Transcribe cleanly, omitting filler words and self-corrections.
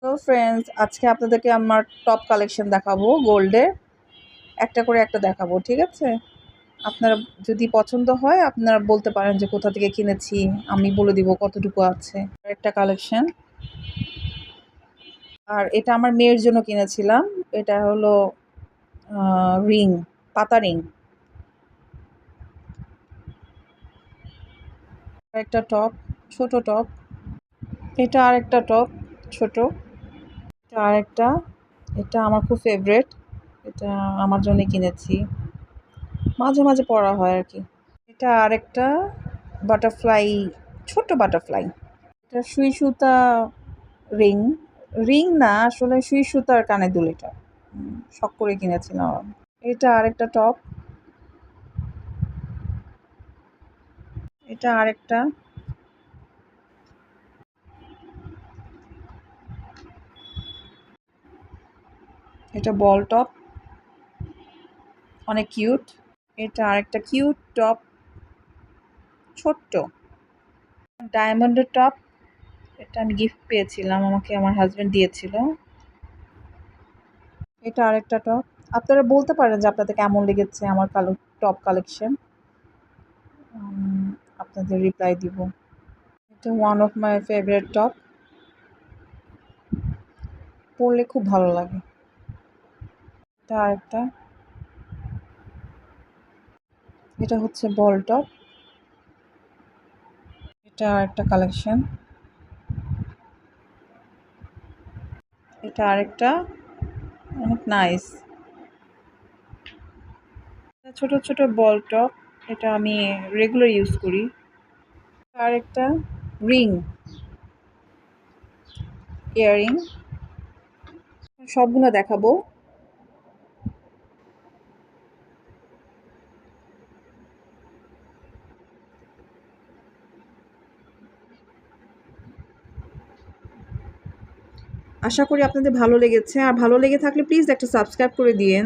তো ফ্রেন্ডস, আজকে আপনাদেরকে আমার টপ কালেকশন দেখাবো গোল্ডের। একটা করে একটা দেখাবো, ঠিক আছে? আপনারা যদি পছন্দ হয় আপনারা বলতে পারেন যে কোথা থেকে কিনেছি, আমি বলে দিব কতটুকু আছে। একটা কালেকশন, আর এটা আমার মেয়ের জন্য কিনেছিলাম। এটা হলো রিং, পাতা রিং। একটা টপ, ছোট টপ। এটা আরেকটা টপ, ছোট। এটা আরেকটা, এটা আমার খুব ফেভারেট। এটা আমার জন্য কিনেছি, মাঝে মাঝে পরা হয় আর কি। এটা আরেকটা বাটারফ্লাই, ছোট বাটারফ্লাই। এটা সুই সুতা রিং। রিং না, আসলে সুই সুতার কানের দুল এটা। শখ করে কিনেছিলাম। এটা আরেকটা টপ। এটা আরেকটা। এটা বল টপ, অনেক কিউট। এটা আরেকটা কিউট টপ, ছোট্ট ডায়মন্ডের টপ। এটা আমি গিফট পেয়েছিলাম, আমাকে আমার হাজবেন্ড দিয়েছিল। এটা আরেকটা টপ। আপনারা বলতে পারেন যে আপনাদের কেমন লেগেছে আমার টপ কালেকশন। আপনাদের রিপ্লাই দিব। এটা one of my favourite top, পরলে খুব ভালো লাগে। এটা আরেকটা, এটা হচ্ছে বল টপ। এটা আরেকটা কালেকশন। এটা আরেকটা, অনেক নাইস। ছোট ছোট বল টপ, এটা আমি রেগুলার ইউজ করি। আরেকটা রিং, ইয়াররিং। সবগুলো দেখাবো। আশা করি আপনাদের ভালো লেগেছে, আর ভালো লেগে থাকলে প্লিজ একটা সাবস্ক্রাইব করে দিয়েন।